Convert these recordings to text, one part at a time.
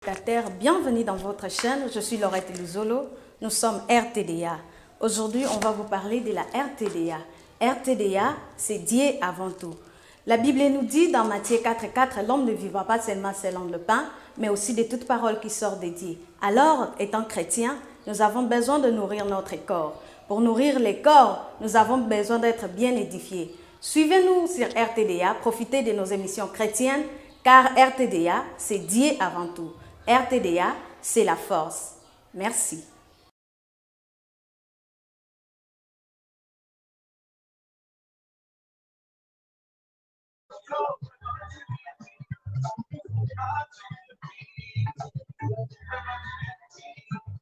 téléspectateurs, bienvenue dans votre chaîne. Je suis Laurette Luzolo. Nous sommes RTDA. Aujourd'hui, on va vous parler de la RTDA. RTDA, c'est Dieu avant tout. La Bible nous dit dans Matthieu 4,4, l'homme ne vivra pas seulement selon le pain, mais aussi de toute parole qui sort de Dieu. Alors, étant chrétiens, nous avons besoin de nourrir notre corps. Pour nourrir les corps, nous avons besoin d'être bien édifiés. Suivez-nous sur RTDA, profitez de nos émissions chrétiennes, car RTDA, c'est Dieu avant tout. RTDA, c'est la force. Merci.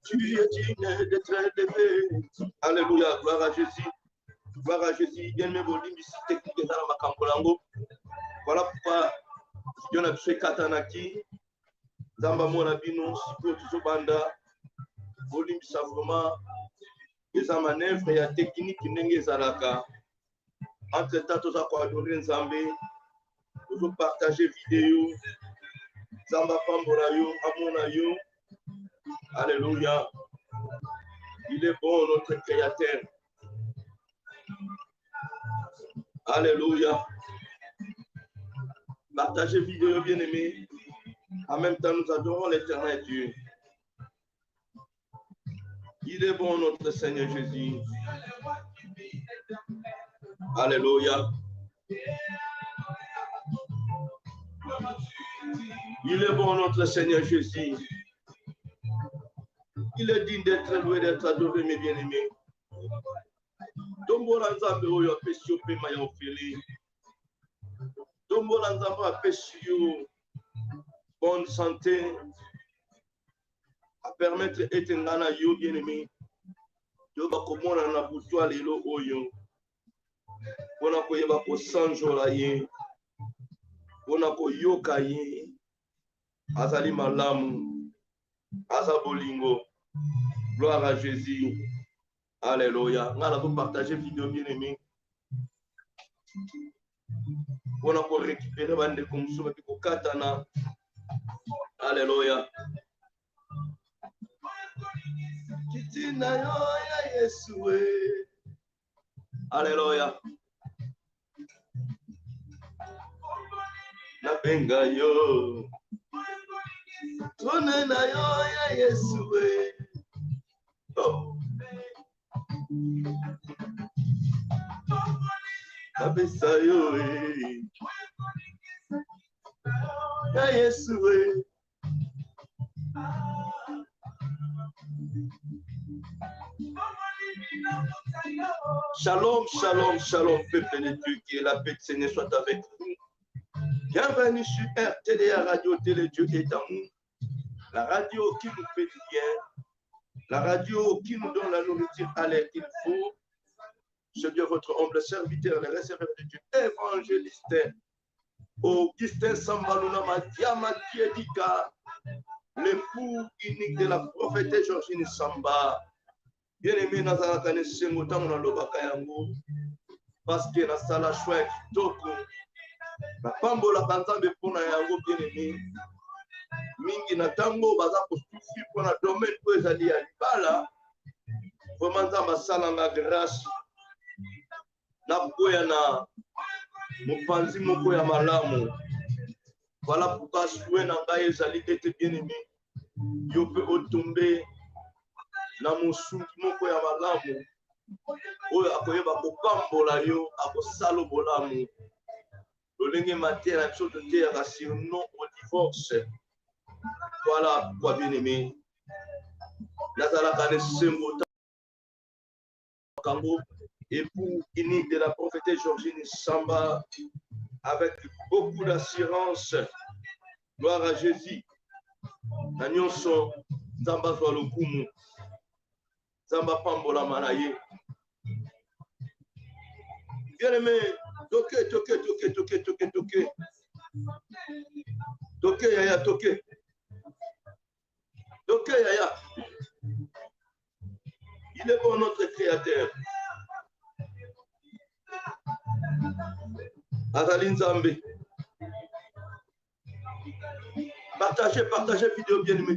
Tu es digne d'être élevé. Alléluia, gloire à Jésus. Gloire à Jésus. Bien-aimé, vos limites techniques dans ma campolango. Voilà pourquoi Dieu a fait Katanaki. Zamba Mona Bino, Sipo Tuzobanda. Vos limites, ça vraiment. Les manœuvres et la technique qui n'est pas entre temps, tous à quoi adorer Nzambé. Toujours partager vidéo. Zamba Pamborayo, Amonayo. Alléluia. Il est bon, notre Créateur. Alléluia. Partagez vidéo, bien-aimés. En même temps, nous adorons l'éternel Dieu. Il est bon, notre Seigneur Jésus. Alléluia. Il est bon, notre Seigneur Jésus. Il est digne d'être loué, d'être adoré, mes bien-aimés. Dombo Lanzambe oyo apesi pe maya ofeli. Dombo Lanzambe apesi yo bonne santé à permettre etengana yo bien-aimé. Yo bakomona na butwa lelo oyo. Pona koyeba ko sanjola ye. Pona koyoka ye. Azali malamu. Azabolingo. Gloire à Jésus. Alléluia. Ngala ko partager vidéo bien-aimé. On a pour récupérer bande comme ça pour katana. Alléluia. Kitina yo ya Yesue. Alléluia. Na benga yo. Tone na yo ya Yesue. Oh. Kabisa yo ya Yesue. Shalom, shalom, shalom, peuple de Dieu, que la paix du Seigneur soit avec vous. Bienvenue sur RTDA Radio Télé Dieu est en nous. La radio qui nous fait du bien, la radio qui nous donne la nourriture à l'air qu'il faut. Je suis votre humble serviteur, le receveur de Dieu, évangéliste, Augustin Sambaluna Madiama Kiedika, l'époux unique de la prophétesse Georgine Samba. Bien-aimé, nous avons connaissé le temps dans le Bakayango, parce que dans sala chouette, toko, la pambola banzambe pona yango bien-aimé, mingi na tango baza kostufi pona domaine ko ezali ya libala, vraiment nzamba salanga grâce, na koya na mopanzi moko ya malamu. Voilà pourquoi souhait na ngai ezali ete bien-aimé, yo pe otombe na mosungi moko ya malamu oyo akoyeba kopambola yo akosala bolamu lolenge matin na biso toteyaka surnom au divorce. Voilà pourquoi bien-aimé nazalaka na esengo kango époux unique de la prophétesse Georgine Samba avec beaucoup d'assurance. Gloire à Jésus. Na nyonso nzamba zwa lokumu. Zamba pambola manaye. Bien-aimé, toke. Toke yaya, toke. Toke yaya. Il est bon notre créateur. Azali Nzambe. Partagez vidéo bien aimé,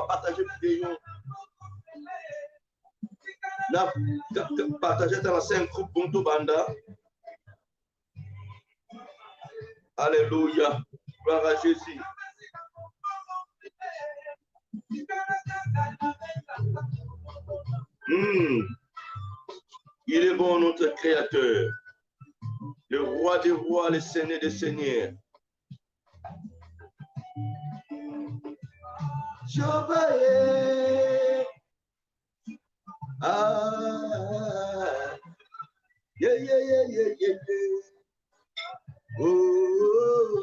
partagez vidéo. Partagez dans la 5 groupe Bonto Banda. Alléluia. Gloire à Jésus. Il est bon, notre Créateur. Le roi des rois, le Seigneur des seigneurs. Chevalier. Ah. Yeah, yeah, yeah, yeah, yeah, yeah. Oh.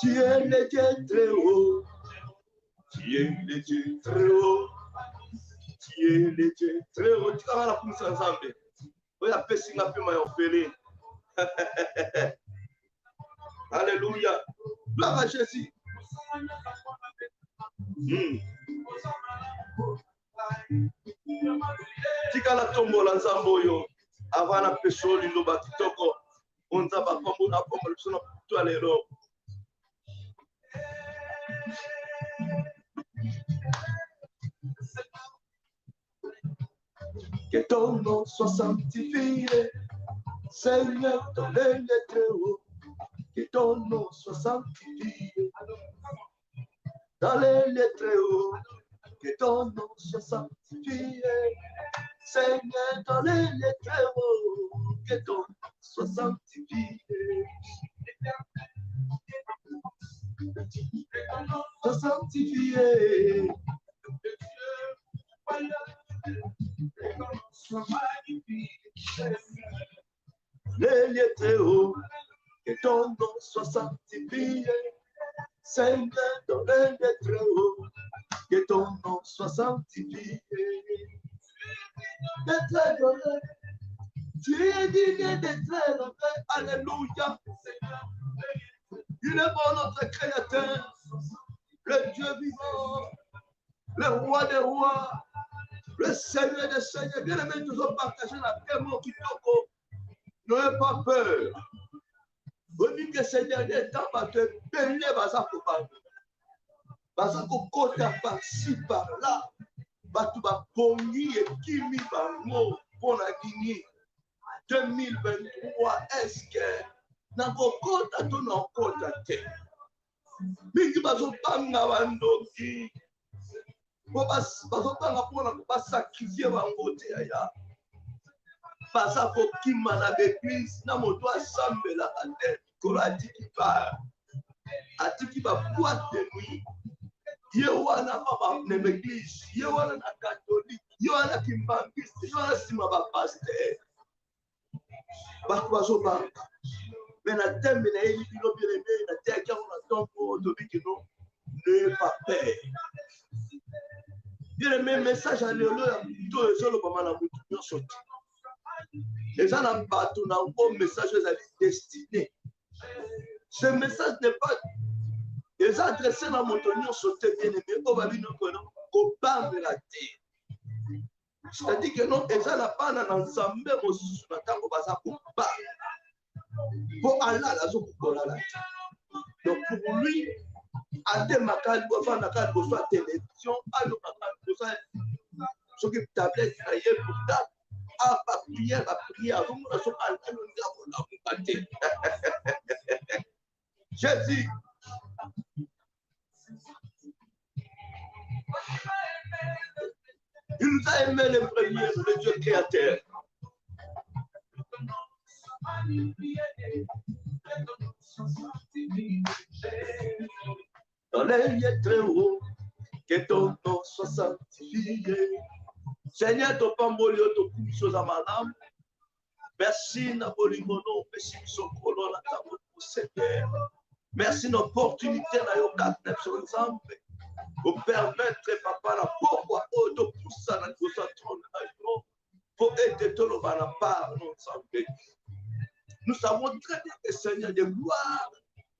Tu es le Dieu très haut. Tu es le Dieu très haut. Tu es le Dieu très haut. Tu vas la pousse ensemble. Oui, la paix, c'est un peu moins offéré. Alléluia. Gloire à Jésus. Tika la tombola nzambo yo. Avant la peso lindo bakitoko. Onza ba kombo na kombo le sono to alero. Que ton nom soit sanctifié, Seigneur, dans les lettres hauts. Que ton nom soit sanctifié, dans les lettres hauts. Que ton nom soit sanctifié, Seigneur, dans les lettres hauts. Que ton nom soit sanctifié. Soit sanctifié. Les lettres hauts, que ton nom soit sanctifié, Seigneur, dans les lettres hauts, que ton nom soit sanctifié. D'être donné, tu es digne d'être donné, alléluia. Il est bon notre Créateur, le Dieu vivant, le roi des rois, le Seigneur des seigneurs. Bien aimé, nous avons partagé la paix, mon kitoko. N'ayez pas peur. Vous dites que Seigneur des temps va te bénir, va ça pour pas. Va ça pour côté par-ci, par-là. Va tout va pogni et kimi va mot pour la Guinée. 2023, est-ce que n'a pas côté à ton côté à terre? Mingi va se panga vandoki. Va se panga pour la sacrifier va côté ailleurs. Pasa ko kima na l'église na moto asambela ate ko atiki ba boîte de nuit ye wana papa na l'église ye wana na catholique ye wana kimbangiste ye wana sima ba pasteur ba kwazo ba mena tembe na eli bilo bien aimé na teka on attend pour de bikino ne pas peur bien aimé message à l'élo to solo ba mana mutu nyonso. Et ça n'a pas tout un message destiné. Ce message n'est pas adressé dans mon tonneau sauté bien aimé au babino au bas de la terre. C'est-à-dire que non, et ça n'a pas d'ensemble aussi sur la table pour bas. Pour Allah, la zone pour la terre. Donc pour lui, à des macales, pour faire la soit télévision, à l'eau, ce qui tablette, pour table. Ah, ma prière, vous me laissez pas Jésus. Il nous a aimé les premiers, le Dieu créateur. Dans les lieux très hauts, que ton nom soit sanctifié. Seigneur, ton pambolio, ton couche à madame. Merci, Nabolimono, merci, Sokolo, la table pour Seigneur. Merci, l'opportunité, la yokat, sur l'exemple. Pour permettre, papa, la pourquoi, de pousser la concentration, pour aider tout le monde à part, nous savons très bien que Seigneur, de gloire,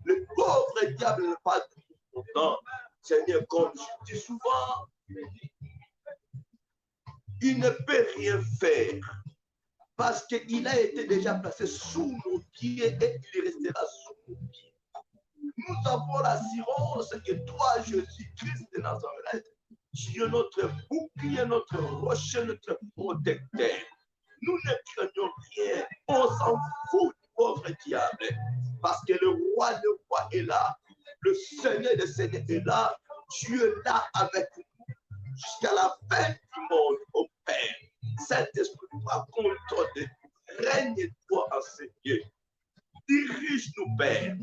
le pauvre diable n'est pas content. Seigneur, comme je dis souvent, Il ne peut rien faire parce qu'il a été déjà placé sous nos pieds et il restera sous nos pieds. Nous avons l'assurance que toi, Jésus-Christ de Nazareth, tu es notre bouclier, notre rocher, notre protecteur. Nous ne craignons rien. On s'en fout du pauvre diable. Parce que le roi est là. Le Seigneur des Seigneurs est là. Tu es là avec nous jusqu'à la fin du monde, ô Père. Saint-Esprit, toi, contrôle de nous. Règne-toi en Seigneur. Dirige-nous, Père.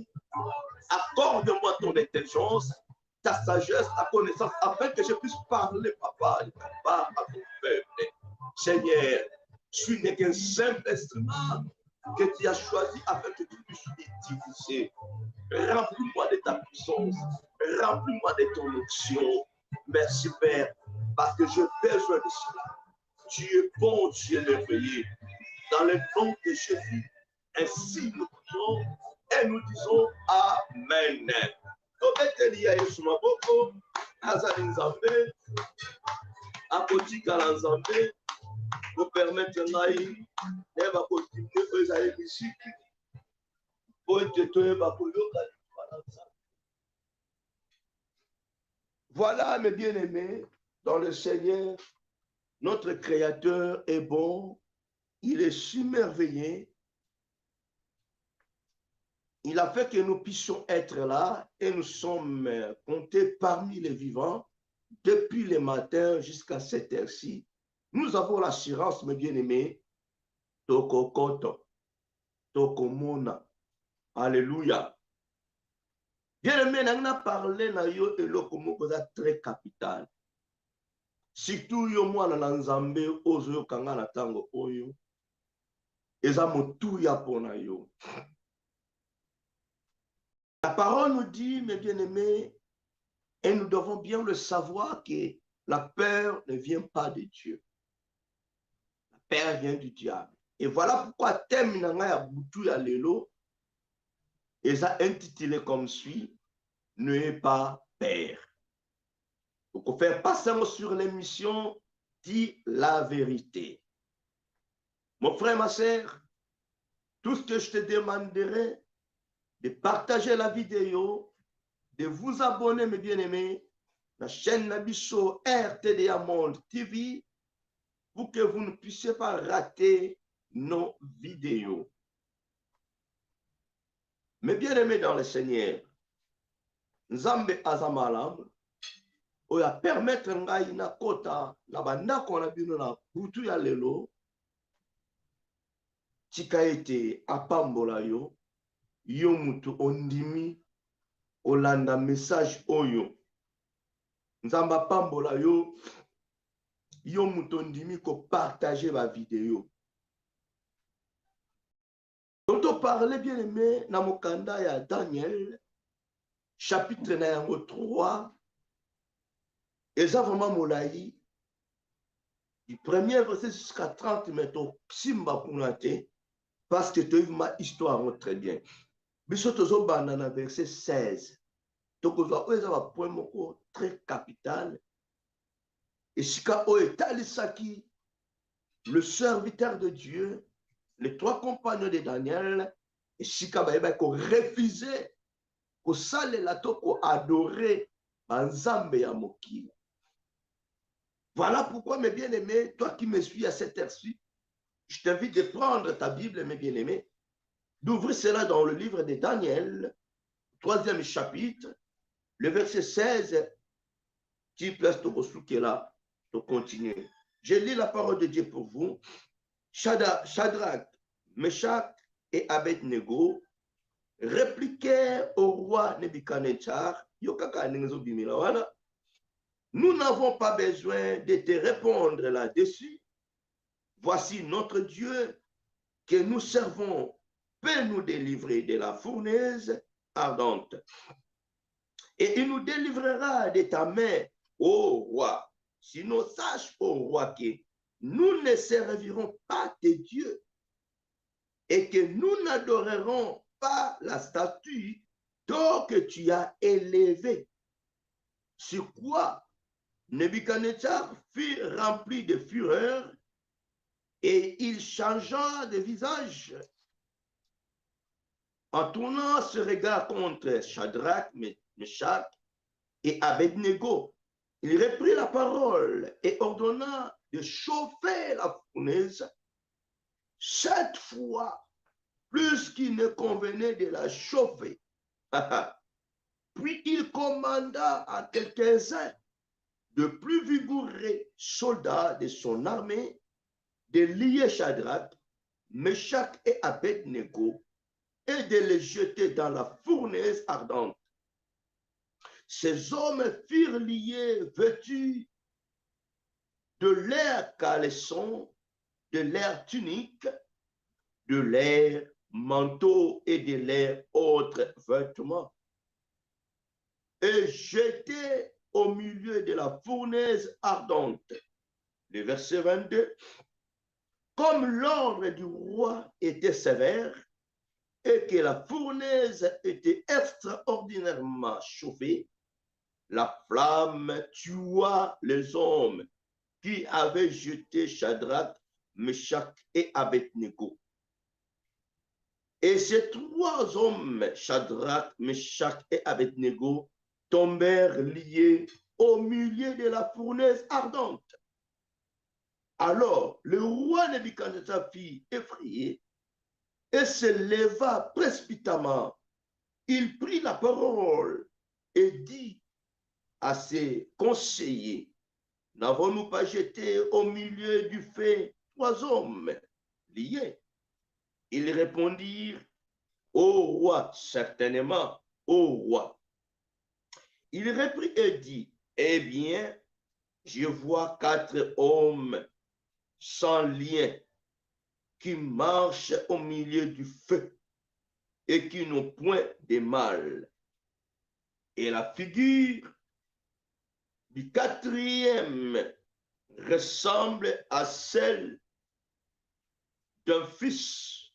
Accorde-moi ton intelligence, ta sagesse, ta connaissance, afin que je puisse parler, papa, à ton peuple. Seigneur, tu n'es qu'un simple instrument que tu as choisi afin que tu puisses utiliser. Remplis-moi de ta puissance, remplis-moi de ton onction. Merci, Père, parce que j'ai besoin de cela. Tu es bon, tu es merveilleux. Dans le nom de Jésus, ainsi nous prions et nous disons Amen. Tobetelia Yesu maboko, azali nzambe, akotikala nzambe, pour permettre ngai, neba continuer ko ezali misiki, po ete toyeba koyoka lipa na nzambe. Voilà, mes bien-aimés, dans le Seigneur, notre Créateur est bon, il est si merveilleux. Il a fait que nous puissions être là et nous sommes comptés parmi les vivants depuis le matin jusqu'à cette heure-ci. Nous avons l'assurance, mes bien-aimés, Tokokoto, Tokomona. Alléluia. Bien-aimés, nous avons parlé de yo et l'okomoko très capital. Surtout yo mwana na nzambe ozo yo kanga na tango oyo. Eza motu ya pona yo. La parole nous dit, mes bien-aimés, et nous devons bien le savoir, que la peur ne vient pas de Dieu. La peur vient du diable. Et voilà pourquoi thème ya butu ya lelo est intitulé comme suit, n'ayez pas peur. Donc on fait pas seulement sur l'émission, dit la vérité. Mon frère, ma sœur, tout ce que je te demanderai, de partager la vidéo, de vous abonner, mes bien-aimés, la chaîne Nabiso RTDA Monde TV, pour que vous ne puissiez pas rater nos vidéos. Mes bien-aimés dans le Seigneur, Nzambe Azamalam, oya permettre ngai na kota na bandako na bino na butu ya lelo, tika ete apambola yo, yo mutu ondimi olanda message oyo. Nzamba pambola yo, yo mutu ondimi ko partager ma vidéo. Quand on parlait bien aimé na mokanda ya Daniel, chapitre na yango 3, eza vraiment molayi, du premier verset jusqu'à 30, mais to simba kunate, parce que tu as vu ma histoire très bien. Biso tozo banana verset 16. Donc, on a point moko très capital. Et sika o etalisaki, le serviteur de Dieu, les trois compagnons de Daniel, et sika ba ko refuser, ko sale la to ko adorer banzambe ya mokili. Voilà pourquoi, mes bien-aimés, toi qui me suis à cette heure-ci, je t'invite de prendre ta Bible, mes bien-aimés, d'ouvrir cela dans le livre de Daniel, 3e chapitre, le verset 16, qui place tout qui est là, pour continuer. Je lis la parole de Dieu pour vous. Shadrach, Meshach et Abednego répliquèrent au roi Nebuchadnezzar, nous n'avons pas besoin de te répondre là-dessus. Voici notre Dieu que nous servons peut nous délivrer de la fournaise ardente. Et il nous délivrera de ta main, ô roi. Sinon, sache, ô roi, que nous ne servirons pas tes dieux et que nous n'adorerons pas la statue d'or que tu as élevée. Sur quoi Nebuchadnezzar fut rempli de fureur et il changea de visage. En tournant ce regard contre Shadrach, Meshach et Abednego, il reprit la parole et ordonna de chauffer la fournaise 7 fois plus qu'il ne convenait de la chauffer. Puis il commanda à quelques-uns de plus vigoureux soldats de son armée de lier Shadrach, Meshach et Abednego et de les jeter dans la fournaise ardente. Ces hommes furent liés, vêtus de leurs caleçons, de leurs tuniques, de leurs manteaux et de leurs autres vêtements, et jetés au milieu de la fournaise ardente. Le verset 22. Comme l'ordre du roi était sévère et que la fournaise était extraordinairement chauffée, la flamme tua les hommes qui avaient jeté Shadrach, Meshach et Abednego. Et ces 3 hommes, Shadrach, Meshach et Abednego, tombèrent liés au milieu de la fournaise ardente. Alors, le roi Nebuchadnezzar fut effrayé et se leva précipitamment. Il prit la parole et dit à ses conseillers, n'avons-nous pas jeté au milieu du feu 3 hommes liés? Ils répondirent, ô roi, certainement, ô roi. Il reprit et dit, eh bien, je vois 4 hommes sans lien qui marchent au milieu du feu et qui n'ont point de mal. Et la figure du 4e ressemble à celle d'un fils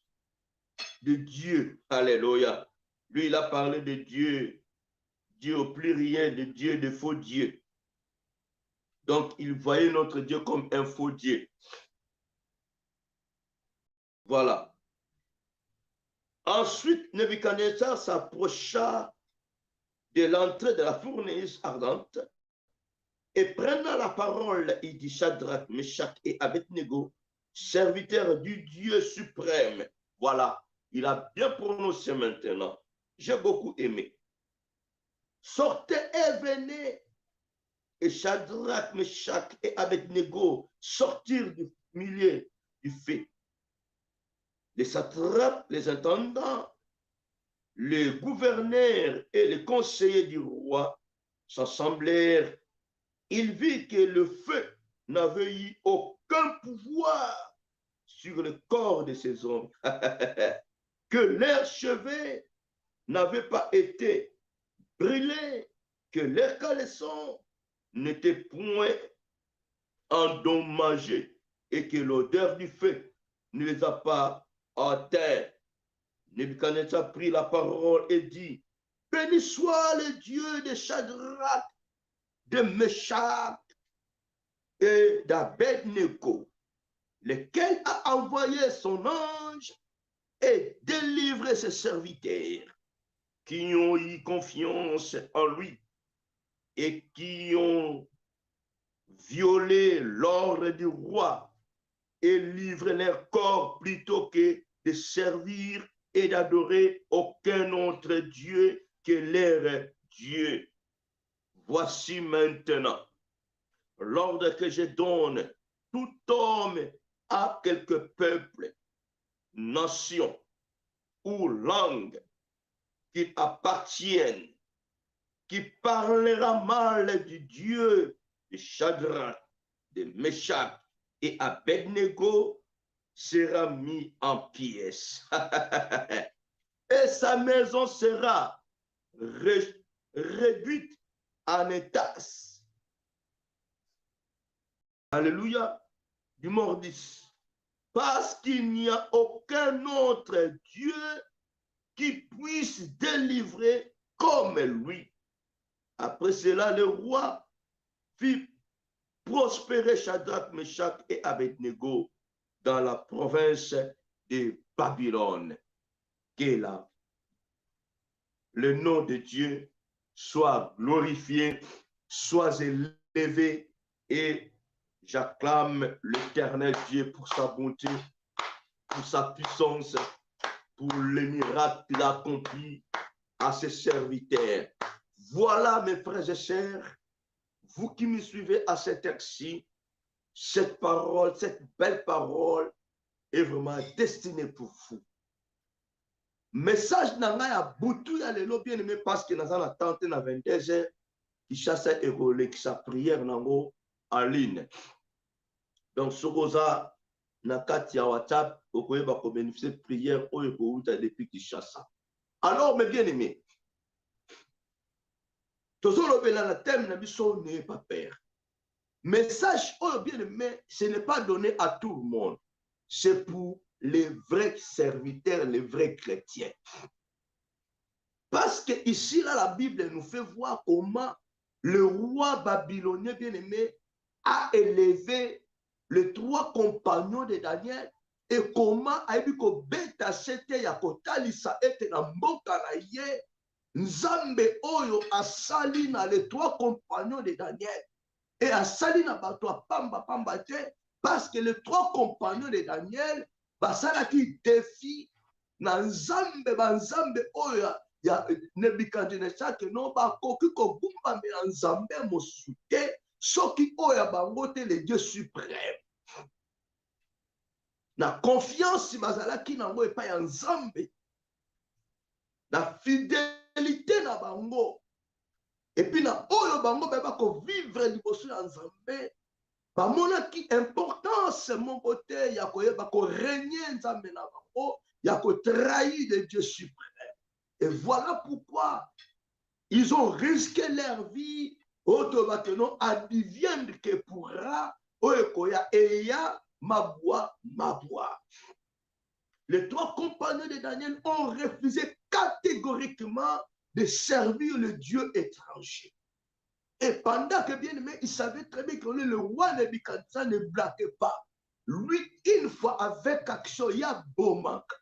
de Dieu. Alléluia. Lui, il a parlé de Dieu, Dieu au pluriel, de Dieu, de faux Dieu. Donc, il voyait notre Dieu comme un faux Dieu. Voilà. Ensuite, Nebuchadnezzar s'approcha de l'entrée de la fournaise ardente et prenant la parole, il dit, Shadrach, Meshach et Abednego, serviteurs du Dieu suprême. Voilà, il a bien prononcé maintenant. J'ai beaucoup aimé. Sortez et venez. Et Shadrach, Meshach et Abednego sortirent du milieu du feu. Les satrapes, les intendants, les gouverneurs et les conseillers du roi s'assemblèrent. Ils virent que le feu n'avait eu aucun pouvoir sur le corps de ces hommes, que leurs cheveux n'avaient pas été brûlés, que leurs caleçons n'étaient point endommagés et que l'odeur du feu ne les a pas atteints. Nebuchadnezzar prit la parole et dit, béni soit le Dieu de Shadrach, de Meshach et d'Abednego, lequel a envoyé son ange et délivré ses serviteurs qui ont eu confiance en lui et qui ont violé l'ordre du roi et livré leur corps plutôt que de servir et d'adorer aucun autre Dieu que leur Dieu. Voici maintenant l'ordre que je donne, tout homme à quelque peuple, nation ou langue qui appartienne, qui parlera mal du Dieu de Shadrach, de Meshach et Abednego sera mis en pièces. Et sa maison sera réduite en étas. Alléluia. Du mordis. Parce qu'il n'y a aucun autre Dieu qui puisse délivrer comme lui. Après cela, le roi fit prospérer Shadrach, Meshach et Abednego dans la province de Babylone. Que là, le nom de Dieu soit glorifié, soit élevé, et j'acclame l'Éternel Dieu pour sa bonté, pour sa puissance, pour les miracles qu'il a accomplis à ses serviteurs. Voilà, mes frères et sœurs, vous qui me suivez à cet heure-ci, cette parole, cette belle parole est vraiment destinée pour vous. Message n'a ya boutou ya lelo bien aimé parce que nous avons tenté na 22h qui chasse et relais qui sa prière nango en ligne. Donc sokoza na kati ya WhatsApp okoyeba ko bénéficier prière oyo ko uta depuis qui chasse. Alors mes bien-aimés, toujours le la thème na biso n'est pas père. Message oyo bien-aimé, ce n'est pas donné à tout le monde. C'est pour les vrais serviteurs, les vrais chrétiens. Parce que ici, là, la Bible nous fait voir comment le roi babylonien bien-aimé a élevé les 3 compagnons de Daniel et comment a eu que beta sete ya kotalisa ete na mboka na ye nzambe oyo asali na les 3 compagnons de Daniel et asali na bato pamba pamba te parce que les 3 compagnons de Daniel basalaki défi na nzambe banzambe oyo ya Nebukadnezar ke no bakoki kogumbamela nzambe mosusu te soki oyo bango te le Dieu suprême. Na confiance bazalaki nango epai ya nzambe, na fidélité na bango, epi na oyo bango bako vivre liboso ya nzambe, bamonaki importance moko te ya koyeba ko régner nzambe na bango, ya ko trahir le Dieu suprême. Et voilà pourquoi ils ont risqué leur vie. Automatement, advienne que pourra, oekoya eya maboua. Les 3 compagnons de Daniel ont refusé catégoriquement de servir le Dieu étranger. Et pendant que bien aimé, ils savaient très bien que le roi Nebukadnezar ne blaguait pas. Lui, une fois avec action, il y a beau manque.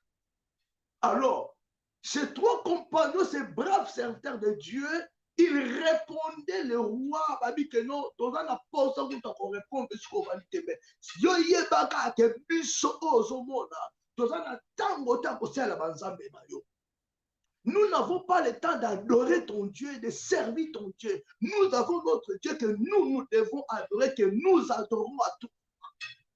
Alors, ces 3 compagnons, ces braves serviteurs de Dieu, ils répondaient le roi, babi que non, dans la pause, on va répondre ce qu'on va dire. Yo yebaka ke biso ozomona, dans la tango tango c'est la banzambe mayo. Nous n'avons pas le temps d'adorer ton Dieu et de servir ton Dieu. Nous avons notre Dieu que nous devons adorer, que nous adorons à tout.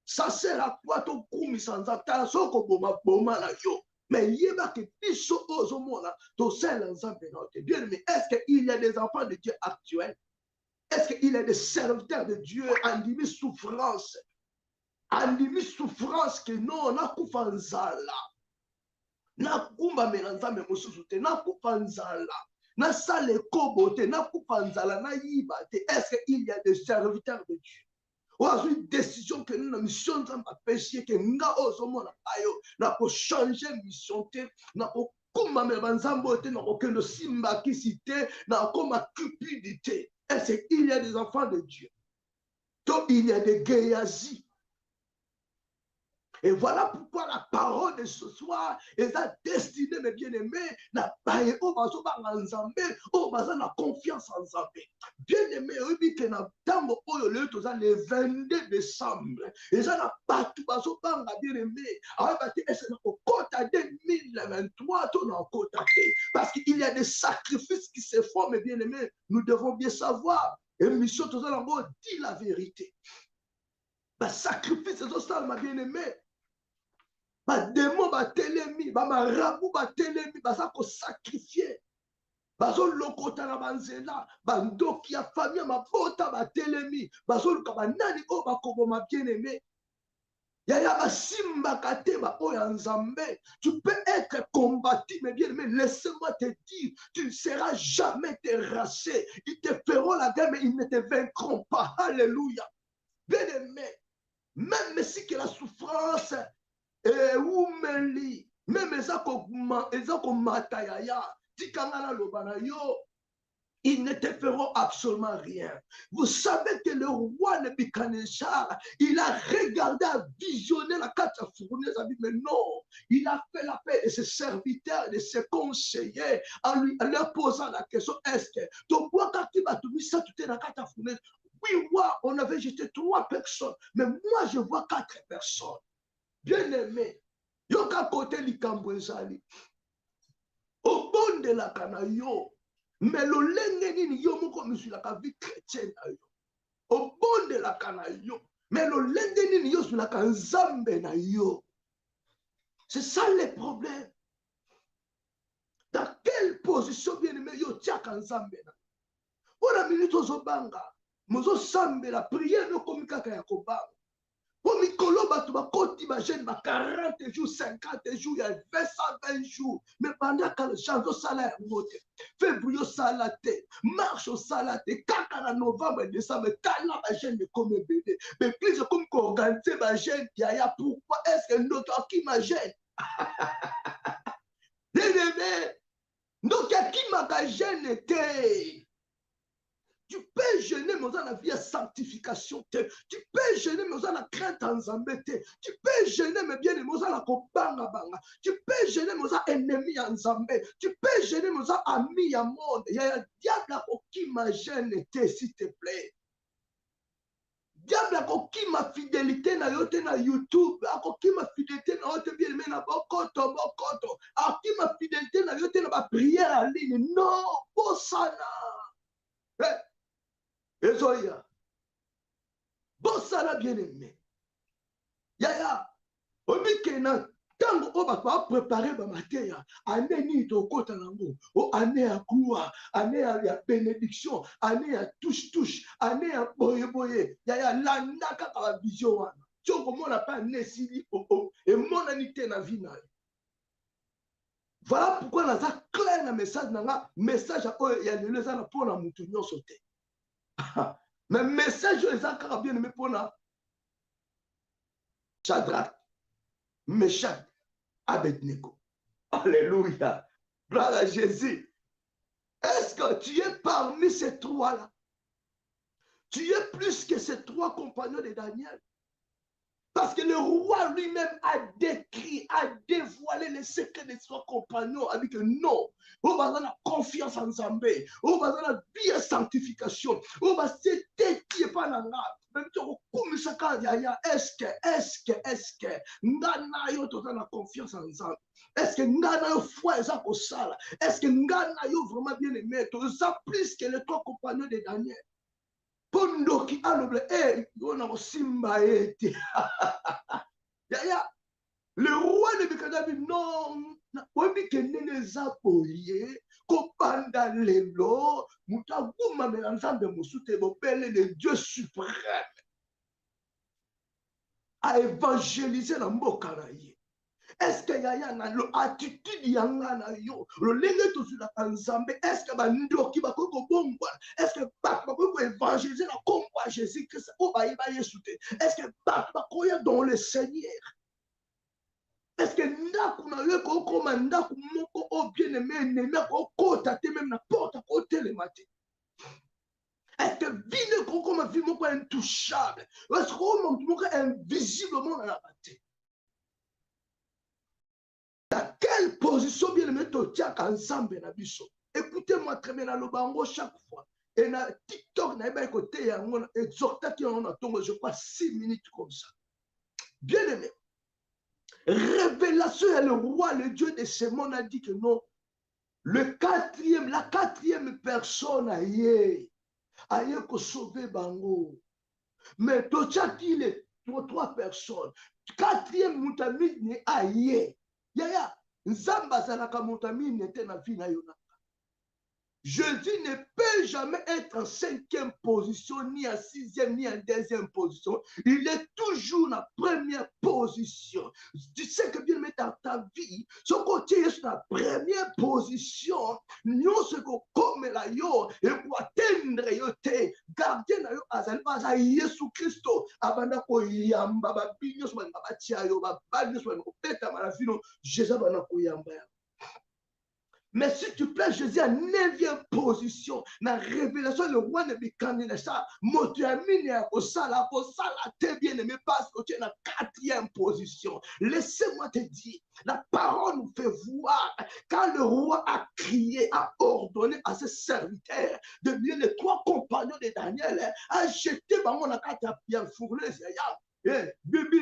Ça sert à quoi ton koumi sans attendre, soko boma boma la yo. Mais il y a que biso ozomona, to sel ensemble de Dieu. Mais est-ce qu'il y a des enfants de Dieu actuels? Est-ce qu'il y a des serviteurs de Dieu en limite souffrance? En limite souffrance que non, na kufanzala. Na kumba melanzambe mosusute, na kufanzala. Na sale kobote, na kufanzala, na yibate. Est-ce qu'il y a des serviteurs de Dieu? Ou une décision que nous avons mission dans ma péché que nous avons changé mission nous avons comme banzambote nous avons que simba qui cité nous avons cupidité. Est-ce qu'il y a des enfants de Dieu? Donc il y a des Géasi. Et voilà pourquoi la parole de ce soir est destinée, mes bien-aimés, n'a pas eu la confiance en Zambé. Bien-aimé, le 22 décembre, et ça n'a pas tout bien-aimé. En 2023, parce qu'il y a des sacrifices qui se font, mes bien-aimés, nous devons bien savoir. Et mission, tout ça, dit la vérité. Le sacrifice, c'est ça, ma bien-aimé. Ba démon ba telemi, ba marabu ba telemi, ba sa ko sacrifier. Ba zo lokota na banzela, ba ndoki ya famille ma bota ba telemi, ba zo luka ba nani o ba kobo ma bien-aimé. Ya ba simba kate ba o ya nzambe. Tu peux être combattu, mais bien-aimé, laisse-moi te dire, tu ne seras jamais terrassé. Ils te feront la guerre, mais ils ne te vaincront pas. Alléluia. Bien-aimé, même si que la souffrance umeli même ezako matayaya tikanga na loba na yo ils ne te feront absolument rien. Vous savez que le roi Nebuchadnezzar, il a regardé, a visionné la carte à fournaise, a dit, mais non, il a fait la paix de ses serviteurs, de ses conseillers, en leur posant la question, est-ce que ton bois quand tu vas tout ça, tout est dans la carte à fournaise? Oui, moi, on avait jeté 3 personnes, mais moi, je vois 4 personnes. Bien aimé, yoka côté likambo ezali. Au bon de la canaille, mais le lenge nini yo moko misulaka vie chrétienne na yo. Au bon de la canaille, mais le lenge nini yo sulaka nzambe na yo. C'est ça le problème. Dans quelle position bien aimé yo tiaka nzambe na. Ona minute ozobanga, mozo sambe la prière no komikaka ya kobanga. Pour Mikolo, tu vas continuer jeune 40 jours, 50 jours, il y a 220 jours. Mais pendant que janvier, salaire monte, février, salaire, mars, salaire, quand novembre, décembre, quand la jeune est comme un bébé. Mais plus comme organiser ma jeune, pourquoi est-ce que nous qui ma jeune? Donc, qui ma jeune était? Tu peux jeûner, mais on a la vie à sanctification. Tu peux jeûner, mais on a la crainte en zambé. Tu peux jeûner, mais bien, mais on a la kobanga banga. Tu peux jeûner, mais on a ennemi en zambé. Tu peux jeûner, mais on a ami en monde. Il y a un diable qui m'a gêné, s'il te plaît. Diable qui m'a fidélité na yote na YouTube, qui m'a fidélité na yote bien na bokoto. Qui m'a fidélité na yote na ba prière en ligne. Non, bosana. Ezoya, bosala bien aimé. Yaya, obikena tango oba pa préparer ba mateya, année ni to kota nango, o année ya gloire, année ya bénédiction, année ya touche, année ya boye. Yaya landa kaka ba vision wana. Toko mona pa nesili et mon anité na vie na. Voilà pourquoi na za clair na message nanga, message ya lelo za na pona mutu nyonso te. Mais le message les a bien aimé pour la Shadrach, Meshach, Abednego. Alléluia. Gloire à Jésus. Est-ce que tu es parmi ces 3-là? Tu es plus que ces 3 compagnons de Daniel. Parce que le roi lui-même a décrit, a dévoilé les secrets de 3 compagnons. Avec non, on va avoir la confiance en Zambé, on va avoir la bien sanctification, on va se dédier par la rap. Même si on commence à dire, est-ce que, ngana yo total la confiance en Zambé. Est-ce que ngana yo foi eza ko sala? Est-ce que ngana yo vraiment bien aimé? Ça plus que les 3 compagnons de Daniel. Pondoki anoble yona simba ete. Le roi de Nebuchadnezzar dit non, obi kenene zapoye kopanda lelo mutaguma melanzambe musute bopele de Dieu suprême a évangéliser la mboka na ye. Est-ce que yaya na lo attitude yanga na yo lo lenge to sur la nzambe? Est-ce que bandoki bakoko bongwa? Est-ce que bakoko évangéliser la combat Jésus Christ o ba yeba Yesu te? Est-ce que bakoya dans le Seigneur? Est-ce que ndaku na yo ko koma ndaku moko o bien aimé ko kota te même na porte ko télématé? Est-ce que vie ne ko koma vie moko intouchable? Est-ce que moko invisiblement na la bataille? Dans quelle position bien aimé to tiaka ensemble na biso? Écoutez-moi très bien, le bango chaque fois. Et na TikTok na eba côté ya ngona exhortation on a tombé je crois 6 minutes comme ça. Bien aimé. Révélation et le roi, le Dieu de ce monde a dit que non. La quatrième personne aïe ko sauver bango. Mais tout ça qu'il est 3 personnes. 4e moutamine ni aïe. Yaya, nzamba zalaka moutamine n'était na vie na yona. Jésus ne peut jamais être en 5e position, ni en 6e, ni en 2e position. Il est toujours en première position. Tu sais que bien dans ta vie, ce côté est dans la première position. Nous, ce qu'on comme la yo, et pour atteindre yo te, garder na yo azalba Yesu Christo, abanda ko yamba ba binyo so ba batia yo ba banyo so ba peta malafino, Jésus bana ko yamba. Mais si tu places Jésus à 9e position, dans la révélation, le roi ne me ça, Motiamine au sala, t'es bien aimé parce que tu es dans la 4e position. Laissez-moi te dire, la parole nous fait voir quand le roi a crié, a ordonné à ses serviteurs de lier les 3 compagnons de Daniel, a jeté mon akata bien fourré, bibi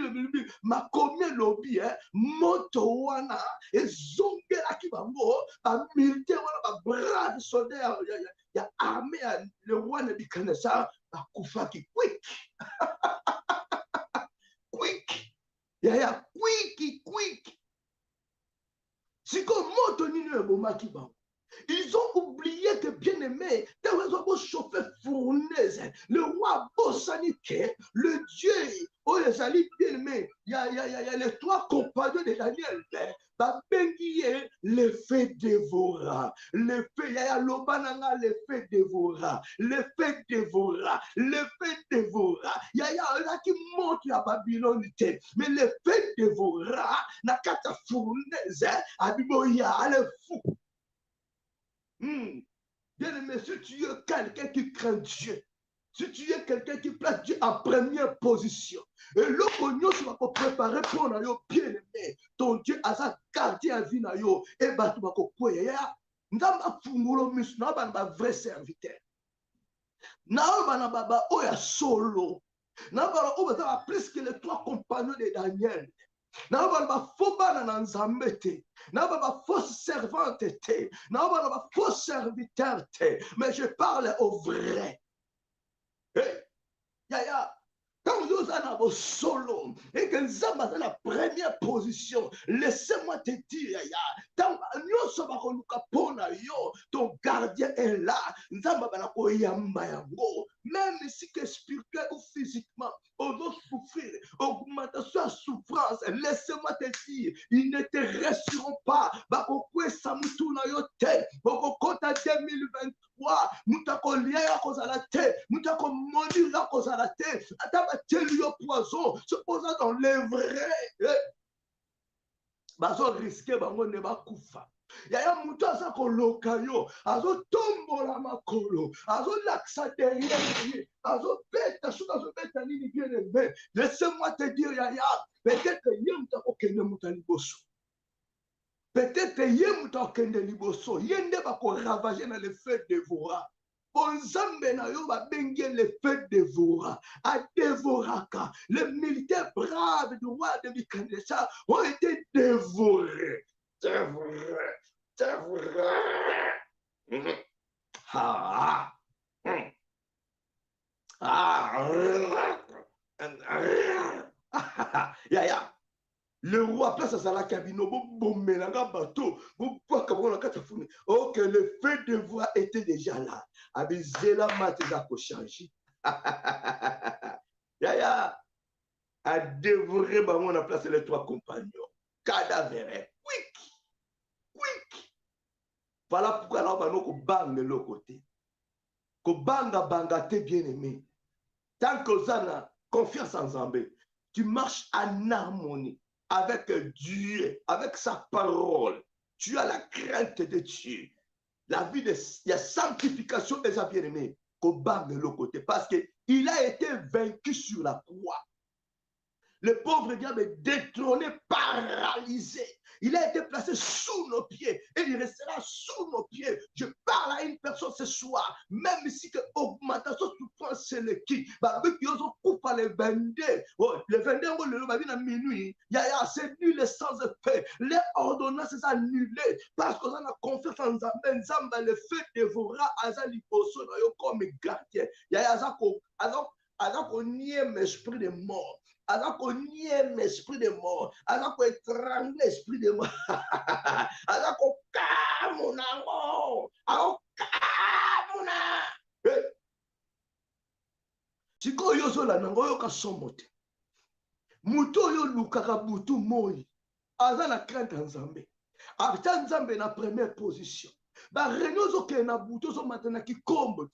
makomi lobi moto wana ezongelaki bango bamilitaire wana babrave soldat ya armée ya le roi Nebukadnezar bakufaki quick quick siko moto nini ebomaki bango. Ils ont oublié que bien-aimé, dans le chauffeur fournaise, le roi Bossanike, le Dieu, oh les alliés bien-aimés, il y a les 3 compagnons de Daniel, l'effet dévora, l'effet, il y a l'obananga, l'effet dévora, l'effet dévora, l'effet dévora, il y a qui monte à Babylone, mais l'effet dévora, n'a qu'à ta fournaise, à Biboya, le fou. Bien-aimé, si tu es quelqu'un qui craint Dieu, si tu es quelqu'un qui place Dieu en première position, et l'oignon se va préparer pour nous, bien-aimé, ton Dieu a sa gardien à vie, et bah tu vas couper. Nous avons un vrai serviteur. Nous avons un solo. Nous avons plus que les 3 compagnons de Daniel. Nous avons faux banananzambete. Nous avons fausse servante. Nous avons faux serviteur. Mais je parle au vrai. Quand vous êtes solo et que nous sommes dans la première position, laissez-moi te dire, ton gardien est là. Même si que spirituel ou physiquement, on doit souffrir, augmentation de souffrance, laissez-moi te dire, ils ne te resteront pas. Bakokwe Samutuna yote, Bokokota 2023, Mutakolia ya kozala te, Mutakomoni ya kozala te, Atabateli poison, se posant dans les vrais. Bazo risqué bango ne bakufa. Yaya mutu aza koloka yo, azo tombola makolo, azo laksa derrière, azo beta, azo beta nini bien aimé. Laissez-moi te dire, Yaya, peut-être yem ta okende muta liboso. Peut-être yem ta okende liboso. Yende bako ravager dans le feu dévorant. Bonzambe na yo ba bengi le feu dévorant. A dévoraka. Les militaires braves du roi de Nebukadnezar ont été dévorés. Le roi place à la cabine, ok, le feu de voix était déjà là. Abizela mateza ko changer. Yaya a dévoré bango na place les 3 compagnons. Cadavre. Quick. Voilà pourquoi là, on va bang de l'autre côté. Ko banga te bien aimé. Tant que ça a confiance en Zambé, tu marches en harmonie avec Dieu, avec sa parole. Tu as la crainte de Dieu. La vie de la sanctification des bien aimés. Ko bang de l'autre côté. Parce qu'il a été vaincu sur la croix. Le pauvre diable est détrôné, paralysé. Il a été placé sous nos pieds et il restera sous nos pieds. Je parle à une personne ce soir, même si que augmentation souffrance c'est le qui. Les 22, le lobby à minuit, il y a assez nul sans effet. Les ordonnances sont annulées parce qu'on a confiance en Zambé. Zambé le feu dévorera Azali Bosso comme gardien. Il y a Azako nié l'esprit de mort. Alors qu'on nie l'esprit de mort, alors qu'on étrangle l'esprit de mort, alors qu'on camona, alors camona. Si ko yozo la nango yo ka somote, muto yo lukaka butu moi, aza na crainte en Nzambe, abita Nzambe na première position, ba renyo zo ke na butu zo matana ki kombo.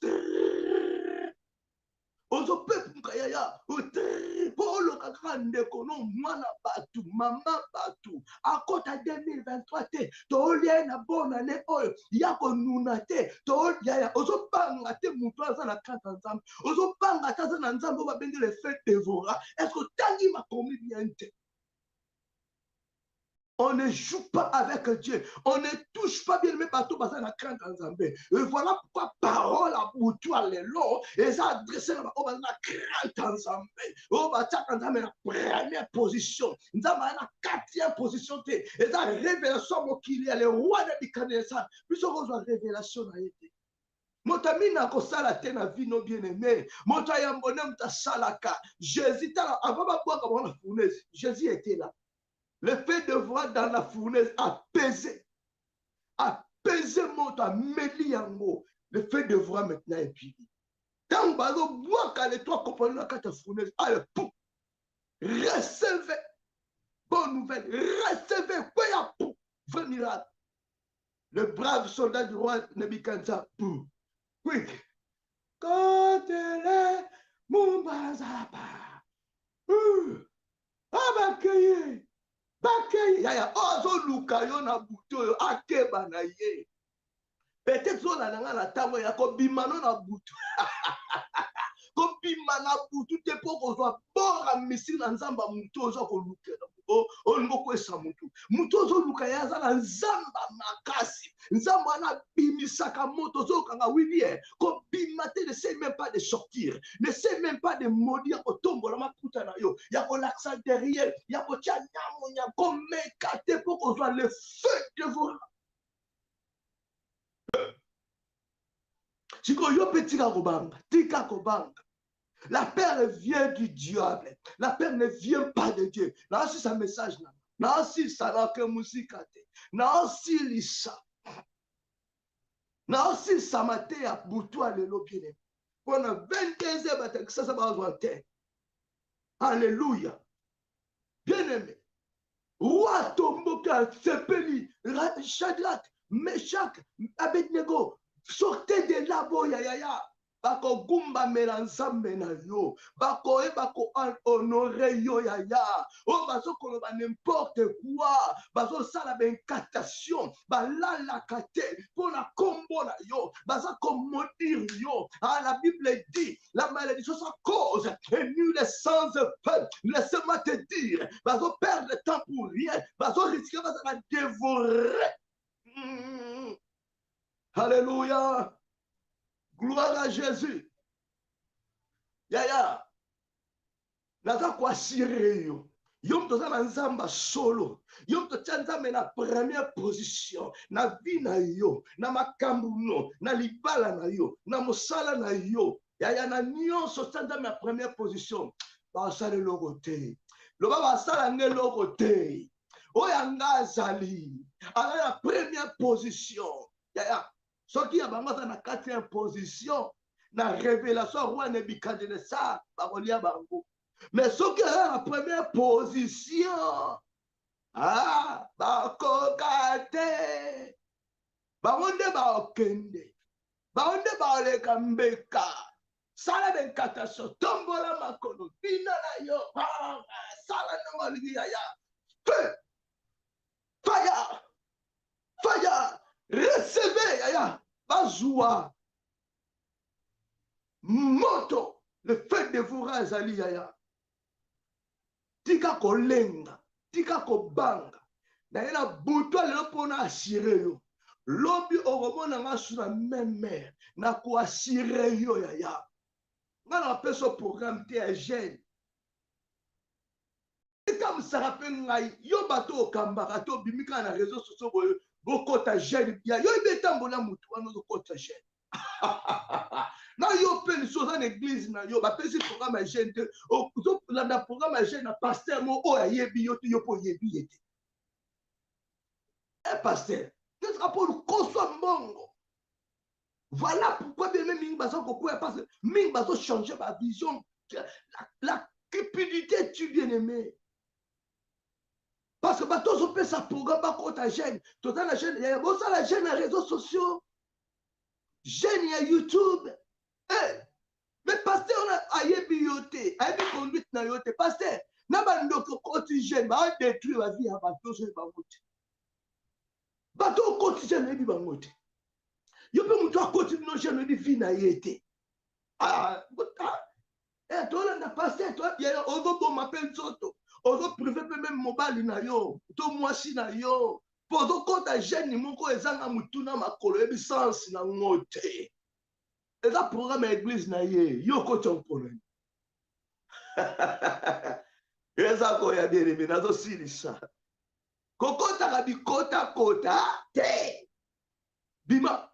Ozo peuple kayaya, polo kakande kono mwana batu, maman batu. À kota 2023 te, tolia na bonne année oyo, yako nuna te, tolia ozo banga te mutu aza na kanta nzambe, ozo banga ta na nzambe ba bengi le fait dévora. Est-ce que tangi ma komi bien te? On ne joue pas avec Dieu. On ne touche pas bien, mais partout, parce qu'on a craint en Zambé. Et voilà pourquoi parole à Boutou à l'élo, et ça adressé là-bas, on a crainte en Zambé. On va tchak en Zambé, la première position. Nous avons la quatrième position. Et ça révélation, qu'il y a le roi de Bikanésa. Puis on reçoit révélation à été. Motamina ko sala te na vie no bien-aimé. Motaya mbonem ta salaka. Jésus tala avant ba kwa comme la fournaise. Jésus était là. Le fait de voir dans la fournaise apaiser mon Meliango. Le fait de voir maintenant est fini. Tant que bois quand les trois compagnons à la fournaise, allez, pouf, recevez, bonne nouvelle, recevez, quoi, pouf, vrai miracle. Le brave soldat du roi Nebuchadnezzar, pouf, quick, quand elle est, mon bazapa, abakeye. Bakeye yaya ozo luka yo na buto yo akeba na ye. Peut-être zo na nga na tango ya ko bimano na buto. Ko bimana buto te poko zo bora misi na nzamba muto zo ko luka. O ngoko esa muto. Muto zo luka ya za na nzamba makasi. Nzamba na bimisaka moto zo kanga wilie. Ko bimate ne sait même pas de sortir. Ne sait même pas de maudire ko tombola makuta na yo. Ya ko l'accent derrière, ya ko tia nyamo nya ko mekate poko zo le feu de vous. Siko yo petit kobanga, tika kobanga. La peur vient du diable. La peur ne vient pas de Dieu. Là, c'est un message. Là, c'est ça, là, que musique a été. Là, c'est ça. Là, c'est ça, maté à Boutou, à l'élobine. Pendant 22 heures, ça va avoir terre. Alléluia. Bien-aimé. Roi Tomboka, Sepeli, Shadrach, Meshach, Abednego, sortez de là-bas, ya. Bako gumba melanzambe na yo. Bako honore yo yaya. Oh, baso koloba n'importe quoi. Baso sala benkatation. Balala kate. Pona kombo na yo. Basa komodir yo. Ah, la Bible dit, la malédiction sans cause. Et nul est sans effet. Laisse-moi te dire. Baso perdre le temps pour rien. Baso risquer, baso la dévorer. Alléluia. Gloire à Jésus. Yaya. Naza kwa sire yo. Yom toza na nzamba solo. Yom to nzambe na première position. Na vie na yo. Na makambu no. Na libala na yo. Na mosala na yo. Yaya na nyonso nzambe na première position. Basale logo te. Loba basala nge logo te. Oyanga zali. Ala la première position. Yaya. Ce qui a dans la quatrième position, la révélation roi Nebuchadnezzar, mais ce qui est la première position, ah, bakokate, baonde baokende, baonde baolekambeka, sala de katasho, tombola makono, bina na yo, sala na maligaya, feu, fire, fire, recevez, yaya. Bazoua, moto, le fait de vous razali yaya. Tika kolenga, tika kobanga. Na yena buto le pona assuré yo. Lobi oromona ngasu na même mère. Na ko assuré yo yaya. Ngana peso programme te jeune. Tika msarape ngai yo bato okambaka to bimika na réseaux sociaux boyo. Bokota jeune ya yo betambola mutu wana okota jeune. Na yo pe liso za l'église na yo ba pesi programme jeune te o landa programme jeune na pasteur mo o yebi yo te yo po yebi yete. Un pasteur, qu'est-ce qu'on peut construire mbongo? Voilà pourquoi bien même ming baso ko parce que ming baso changer ma vision la cupidité tu bien-aimé. Parce que bateau se fait sa programme contre ta chaîne. Tout la chaîne, il y a bon ça la chaîne les réseaux sociaux. Chaîne il y a YouTube. Mais pasteur, on a ayebi yote, ayebi conduite na yote. Pasteur, n'a pas de quotidien, va détruire la vie à bateau sur le bangote. Bateau quotidien, n'a pas bangote. Yo peux mouton quotidien, non, j'ai dit vie na yete. Ah, eh, toi, là, pasteur, toi, il y a un bon m'appelle Zoto. Ozo privé même mobile na yo, to mwasi na yo. Pozo kota jeune moko ezanga mutuna makolo ebi sens na ngote. Eza programme église na ye, yo kota mpona. Eza ko ya bien aimé nazo silisa. Kokota ka bikota kota te. Bima.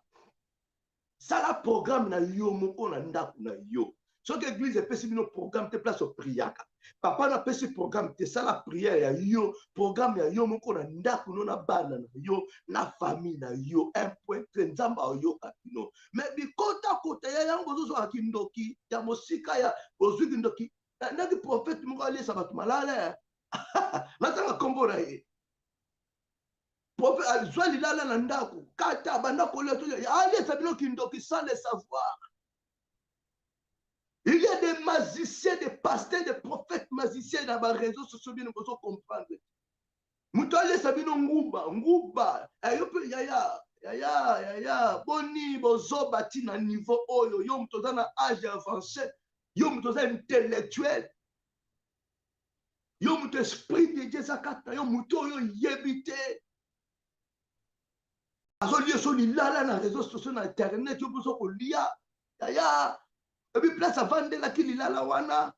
Sala programme na yo moko na ndaku na yo. So que l'église est pessimiste no programme te place au priaka. Papa na pesi programme te sala prière ya yo, programme ya yo moko na ndaku no na bana na yo, na famille na yo, un point nzamba yo kapino. Mais bikota kota ya yango zo akindoki, ya mosika ya ozuki ndoki. Na ki prophète moko ali sa batu malala. Na tanga kombo na ye. Prophète zwa lilala na ndaku, kata bandako le to ya ali sa bino kindoki sans le savoir. Il y a des magiciens, des pasteurs, des prophètes magiciens dans les réseaux sociaux, bien nous comprendre. Moutale sabino nguba, yaya, boni, bozo bati na niveau oyo, yo mtoza na âge avancé, yo mtoza intellectuel, yo mto esprit de Dieu zakata, yo mto yo yebite. Azo liye so lilala na réseaux sociaux na internet, yo bozo ko lia, yaya. Et puis place à vendre la qui lila wana.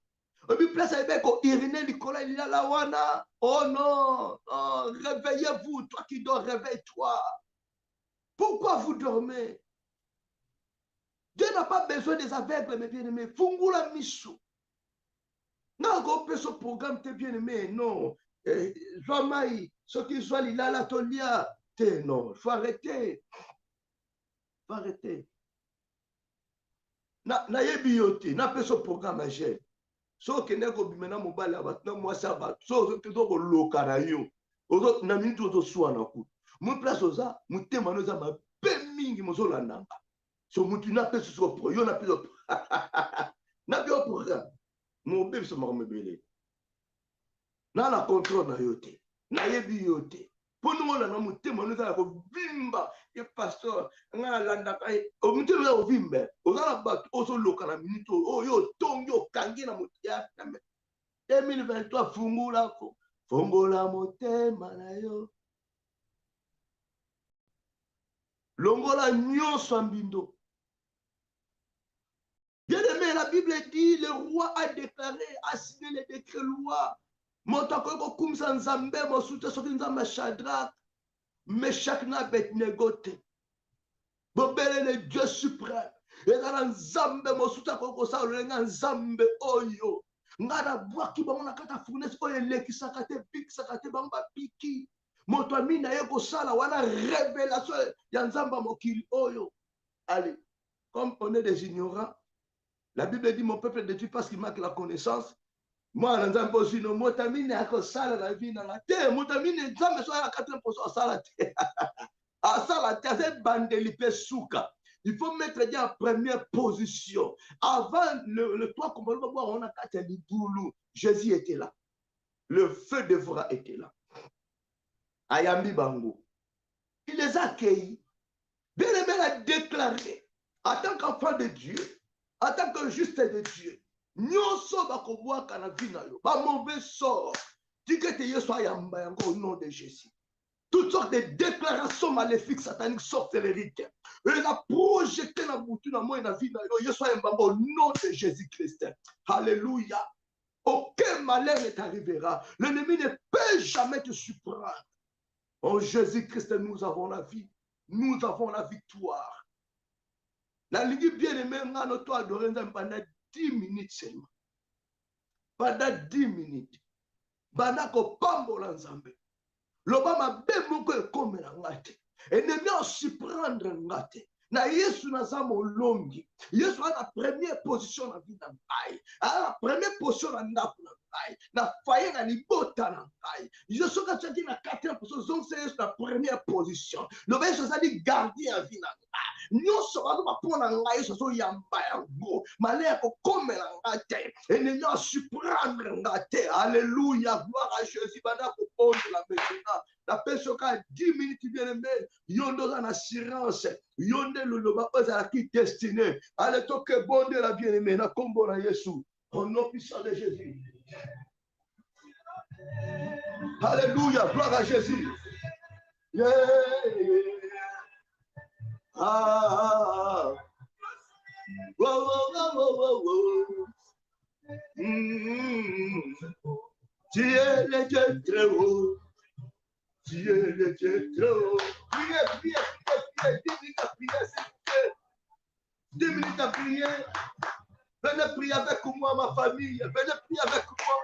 Et puis place à ko iriner Nicolas lila wana. Oh non, oh, réveillez-vous, toi qui dors, réveille-toi. Pourquoi vous dormez? Dieu n'a pas besoin des aveugles, mes bien-aimés. Fungula misu. Non, on peut ce programme, t'es bien-aimé. Non. Joamaï, ceux qui sont lila tolia. Non, il faut arrêter. Il faut arrêter. Na yebi yote na peso programme agé so kene ko bimena mobile abat na mwasi abat so to ko loka na yo ozo na minute to swana ku mo place oza mutema no za ma be mingi mo zo landanga so mutu na peso so pro yo na peso na bio programme mo be so ma mebele na contrôle na yote na yebi yote. Pour nous, on a un thème, nous avons vimba, et pasteur, on a landa, au muté, nous avons vimba, on a la batte, on se loca la minute, oh yo, tong yo, kangi na mutia, 2023, fungola mote, manayo. Longola nyon sambindo. Bien aimé, la Bible dit, le roi a déclaré, a signé les décrets lois. Motakoko kumsa nzambe mosuta soki nzambe Shadrach, Meshach na Abednego te. Bobele le Dieu suprême. Ezala nzambe mosuta koko sa olenga nzambe oyo. Ngana bwaki bango na kata fournaise oyo elekisaka te bikisaka te bango bapiki. Moto amina ye kosala wana révélation ya nzamba mokili oyo. Allez, comme on est des ignorants, la Bible dit mon peuple détruit parce qu'il manque la connaissance. Moi, nzambe aussi no motamine akosala la vie na la terre, motamine nzambe so ya 80% asala te. Asala te, c'est bandeli pe souka. Il faut mettre Dieu en première position. Avant le toit comme on a katia liboulou, Jésus était là. Le feu dévora était là. Ayambi Bango. Il les a accueillis. Bien-aimé l'a déclaré en tant qu'enfant de Dieu, en tant que juste de Dieu. Nyonso bakobwaka na vie na yo ba mauvais sort tikete yeso ayamba yango au nom de Jésus. Toutes sortes de déclarations maléfiques sataniques sorcelleries et la projeter na butu na moi na vie na yo yeso ayamba au nom de Jésus-Christ. Alléluia. Aucun malheur ne t'arrivera. L'ennemi ne peut jamais te surprendre. En Jésus-Christ nous avons la vie, nous avons la victoire. La ligue bien-aimée ngano to adorer pendant 10 minutes seulement. Pendant 10 minutes. Banako pambola nzambe. Lobama bemoko ekomela ngate. Ennemi en surprendre ngate. Na Yesu naza molongi. Yesu a la première position na vie na ngai. A la première position na ndaku na ngai. Na foyer na libota na ngai. Yesu ka tshaki na 4e position, donc c'est la première position. Le Yesu a dit gardien à vie na ngai. nyonso bazoba mpona ngai so azoyamba yango malaya kokomela nga te ennemi asuprendre nga te. Alléluia, gloire à Jésus. Banda kopondela maintenant napesi oka 10 minutes bien-aimé yo nde oza na assurance yo nde loloba ozalaki destiné ale tokebondela bien-aimé na kombo na Yesu au nom puissant de Jésus. Alléluia, gloire à Jésus. Yeah. Ah. Wow, wow, wow, wow, wow. Tu es le Dieu très haut. Tu es le Dieu très haut. Priez, priez, priez, priez. 10 minutes à prier, s'il vous plaît. 10 minutes à prier. Venez prier avec moi, ma famille. Venez prier avec moi.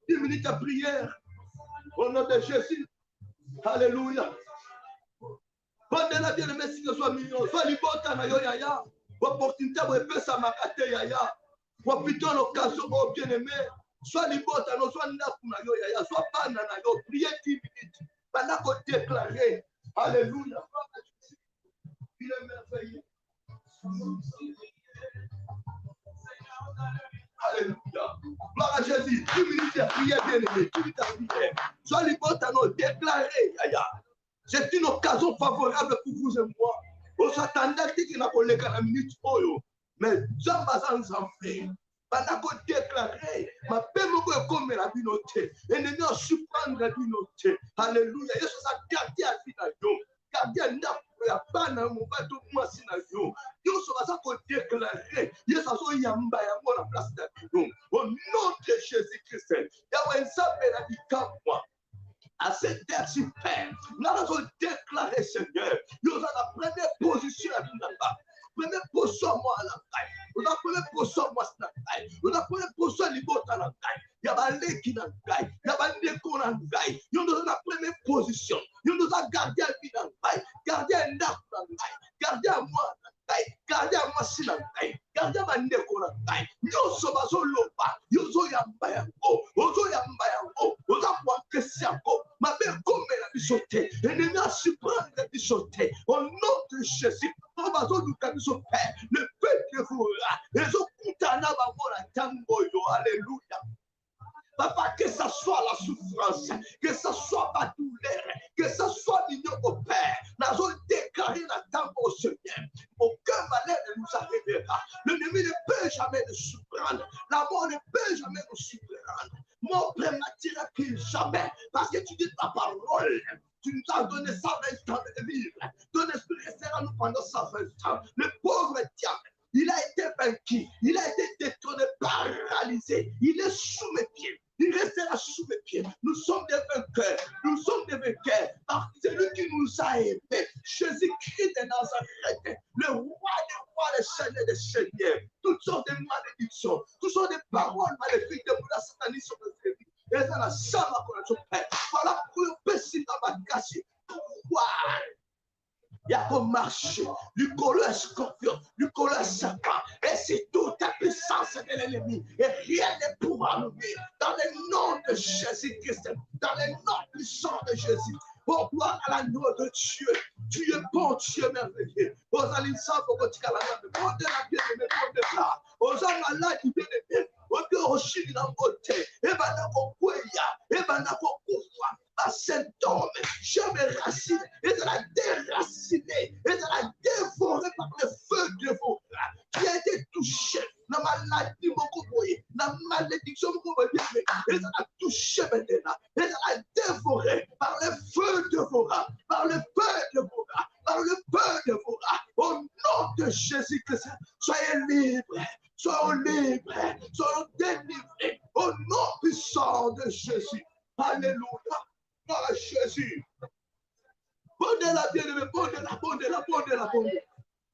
10 minutes à prière. Au nom de Jésus. Alléluia. Bonne la bien aimé si soit mignon. Soit libota na yo yaya. Opportunité pour épée sa makate yaya. Pour plutôt l'occasion au bien aimé. Soit libota no soit ndaku na yo yaya. Soit bana na yo. Priez 10 minutes. Pendant qu'on déclarer. Alléluia. Il est merveilleux. Alléluia. Gloire à Jésus. 10 minutes à prier, bien aimé. 10 minutes à prier. Soit libota no déclarer yaya. C'est une occasion favorable pour vous et moi. On s'attendait qu'il n'a pas la minute. Mais Jean-Bazan s'en fait. Pendant qu'on déclarait, ma paix me comme la binoté. Et ne nous surprendre la binoté. Alléluia. Et ça gardé à Finayo. Gardé à Naples, à Bana, mon bateau, moi, Sinayo. Yo, ça va déclarer. Yes, ça soit Yamba, Yamba, la place d'Abidon. Au nom de Jésus-Christ. Yahweh, ça fait la vie comme moi. À cette heure super, nous allons déclarer, Seigneur, nous avons la première position à là-bas. Première position, moi, à la taille. Nous avons la première position, moi, à la taille. Nous avons la première position, à la taille. Il y a un lait qui n'a pas taille. Il y a un lait qui n'a pas taille. Nous avons la première position. Nous avons gardé la vie dans la taille. Gardé un arbre dans la taille. Gardé à moi dans la taille. Gardé à moi dans la taille. Gardé à ma néko dans la taille. Nous sommes à Zoloba. Nous sommes à Mbayango. Nous sommes à Mbayango. Nous sommes à Kessiako. Ma mère comme elle a pu sauter. Elle n'est pas surprise de sauter. Au nom de Jésus. Le peuple vous les ont condamnés à la tango. Alléluia. Papa, que ça soit la souffrance, que ça soit la douleur, que ça soit l'union au Père, nous avons déclaré la tango au Seigneur. Aucun malheur ne nous arrivera. L'ennemi ne peut jamais nous surprendre. La mort ne peut jamais nous surprendre. Mort prématuré plus jamais. Parce que tu dis ta parole. Tu nous as donné 120 ans de vivre. Ton esprit restera nous pendant 120 ans. Le pauvre diable, il a été vaincu. Il a été détrôné, paralysé. Il est sous mes pieds. Il restera sous mes pieds. Nous sommes des vainqueurs. Nous sommes des vainqueurs. Parce que c'est lui qui nous a aimés. Jésus-Christ de Nazareth. Le roi des rois, le seigneur des seigneurs. Toutes sortes de malédictions. Toutes sortes de paroles maléfiques de la satanisme sur notre vie. Et ça, la sama qu'on a fait. Voilà pour le péché dans ma casse. Pourquoi? Il y a comme marcher, du colère scorpion, du colère serpent, et c'est toute la puissance de l'ennemi, et rien ne pourra nous nuire. Dans le nom de Jésus-Christ, dans le nom puissant de Jésus, pour gloire à la nom de Dieu, tu es bon, tu es merveilleux. Aux aliments, pour que tu aies la main, de la bien-aimée, de la, aux hommes malades, bien-aimés, aux deux rochers dans la beauté, et ben là, on couille, et ben là, on couvre. Cet homme, jamais raciné, et de la déraciné, et de la dévoré par le feu de vos bras, qui a été touché dans ma maladie, dans ma malédiction, et de la touché maintenant, et de la dévoré par le feu de vos bras, par le feu de vos bras, par le feu de vos bras, au nom de Jésus-Christ, soyez libres, soyons libres, soyons délivrés, au nom puissant de Jésus. Alléluia. À Jésus. Bondez-la, bien-aimé, bondez-la, bondez-la, bondez-la, bondez-la.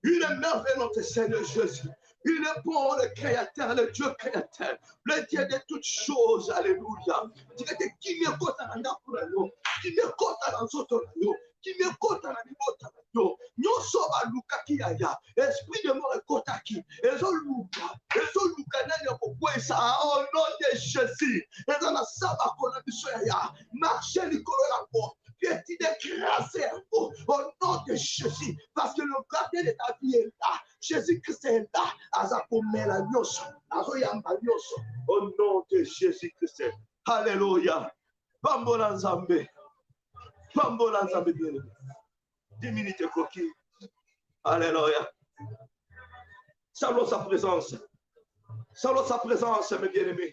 Il est merveilleux, notre Seigneur Jésus. Il est bon, le Créateur, le Dieu créateur, le Dieu de toutes choses. Alléluia. Qui me compte à la pour nous, qui me compte à la nous, qui me compte à la nous. Nous sommes à Luka qui a esprit de mort et côte à qui. Et so Luka, n'a pas ça au nom de Jésus. Et dans la sabbat qu'on a dit, marchez Nicolas la mort. Qui est écrasé au nom nom de Jésus, parce que le gardien de ta vie est là. Jésus-Christ est là. Azakomela nyoso, azoyamba nyoso. Au nom de Jésus-Christ. Alléluia. Bambola Nzambe. Bambola Nzambe bien-aimé. 10 minutes coquille. Alléluia. Salut sa présence. Salut sa présence, mes bien-aimés.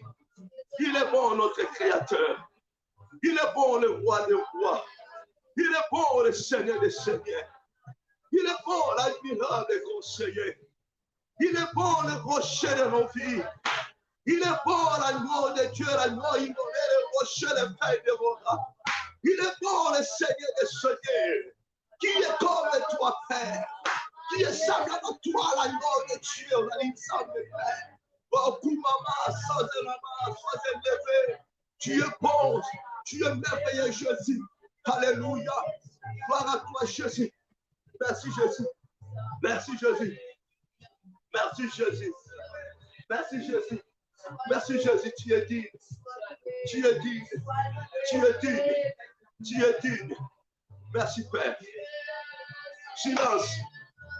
Il est bon, notre Créateur. Il est bon, le roi des rois. Il est bon, le Seigneur des seigneurs. Il est bon, l'admirable des conseillers. Il est bon, le rocher de nos vies. Il est bon, l'agneau de Dieu, l'agneau immolé, le rocher de paix de vos rats. Il est bon, le Seigneur des seigneurs. Qui est comme toi, Père? Qui est semblable à toi, l'agneau de Dieu, l'ensemble de Père? Oh, Koumama, sois maman, sois élevé. Tu es bon, tu es merveilleux, Jésus. Alléluia. Gloire à toi, Jésus. Merci, Jésus. Merci, Jésus. Merci, Jésus. Merci, Jésus. Merci, Jésus. Tu es digne. Tu es digne. Tu es digne. Tu es digne. Merci, Père. Silence.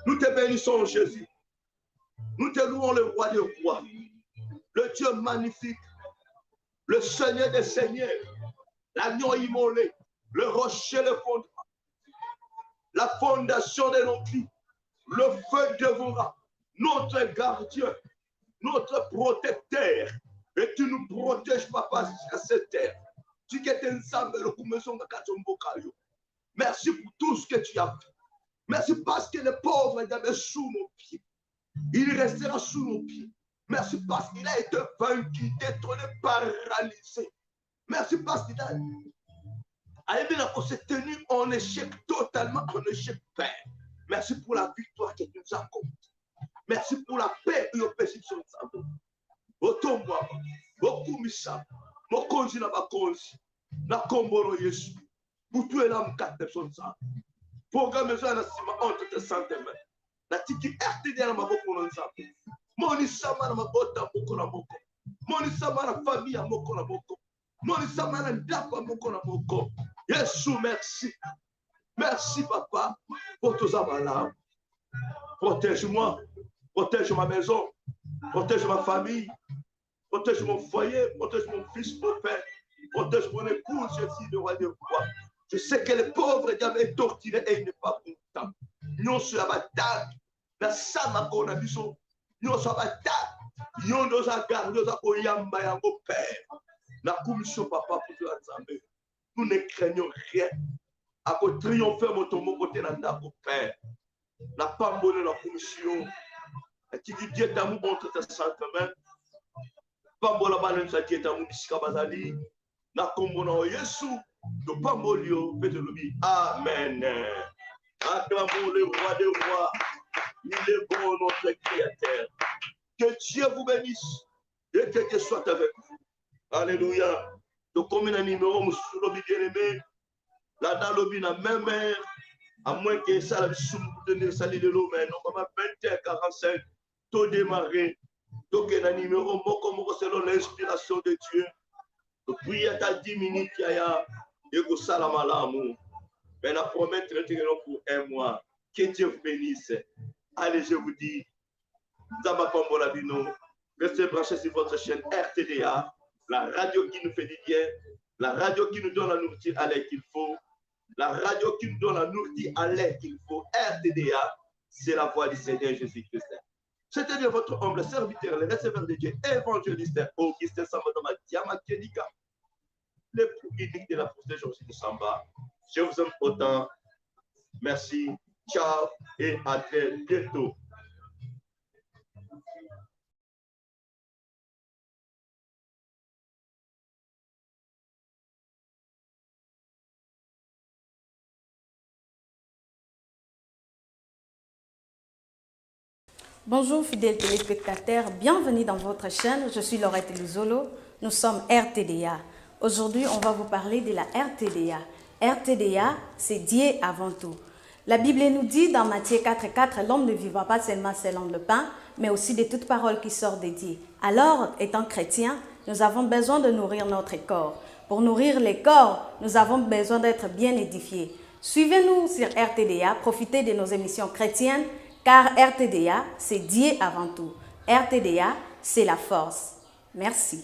Nous te bénissons, Jésus. Nous te louons, le roi des rois. Le Dieu magnifique. Le Seigneur des seigneurs. L'agneau immolé. Le rocher, le fondement. La fondation de nos vies. Le feu devant notre gardien. Notre protecteur. Et tu nous protèges, papa, jusqu'à cette terre. Tu es ensemble, le Koumeson Katombokayo. Merci pour tout ce que tu as fait. Merci parce que le pauvre est sous nos pieds. Il restera sous nos pieds. Merci parce qu'il a été vaincu, détrôné, paralysé. Merci parce qu'il a s'est tenu en échec, totalement en échec, Père. Merci pour la victoire que tu nous accordes. Merci pour la paix et l'opposition de sa vie. Otomba, Okumisa, Mokonzi na Bakonzi, na Komboro Yesu, pour tout et l'âme 4 personnes. Programme ça, entre tes sentiments. La tiki RTD na maboko na nzambe. Moni sama na mabota moko na moko. Moni sama na famille moko na moko. Moni sama na ndako moko na moko. Yesu, merci. Merci, papa, pour tous amalams. Protège-moi. Protège ma maison. Protège ma famille. Protège mon foyer. Protège mon fils, mon père. Protège mon épouse, Jésus, le roi des rois. Je sais que le pauvre est torturé et il n'est pas content. Nous sommes à bataille. La Samako na biso. Nous sommes à bataille. Nous sommes à garder. Nous sommes à yamba yango père. Na commission papa pour tout l'ensemble. Nous ne craignons rien. À côté triompher mon côté dans notre père. La pambole la commission. Qui dit Dieu d'amour entre tes sentiments. Pambola balance sa Dieu d'amour bisika bazali. Na kombono Yesu. De Pambolio, faites le bien. Amen. Acclamons le roi des rois. Il est bon, notre Créateur. Que Dieu vous bénisse et que Dieu soit avec vous. Alléluia. Donc, comme un numéro, nous sommes bien-aimés. Là, dans le bien, même heure, à moins que ça, la vie de salir de l'eau, mais non, comme à 20h45, tout démarrer. Donc, un numéro, selon l'inspiration de Dieu. Donc, prière à 10 minutes, il y a et que salam à l'amour. Mais la promesse pour un mois. Que Dieu vous bénisse. Allez, je vous dis, Zama Pambola Bino, restez branchés sur votre chaîne RTDA, la radio qui nous fait du bien, la radio qui nous donne la nourriture à l'air qu'il faut, la radio qui nous donne la nourriture à l'air qu'il faut. RTDA, c'est la voix du Seigneur Jésus-Christ. C'était bien votre humble serviteur, le receveur de Dieu, évangéliste Augustin Samadoma Diama Kenika. Le plus unique de la procédure Jésus de Samba. Je vous aime autant. Merci. Ciao et à très bientôt. Bonjour fidèles téléspectateurs, bienvenue dans votre chaîne. Je suis Laurette Luzolo. Nous sommes RTDA. Aujourd'hui, on va vous parler de la RTDA. RTDA, c'est Dieu avant tout. La Bible nous dit dans Matthieu 4,4, l'homme ne vivra pas seulement selon le pain, mais aussi de toute parole qui sort de Dieu. Alors, étant chrétiens, nous avons besoin de nourrir notre corps. Pour nourrir les corps, nous avons besoin d'être bien édifiés. Suivez-nous sur RTDA, profitez de nos émissions chrétiennes, car RTDA, c'est Dieu avant tout. RTDA, c'est la force. Merci.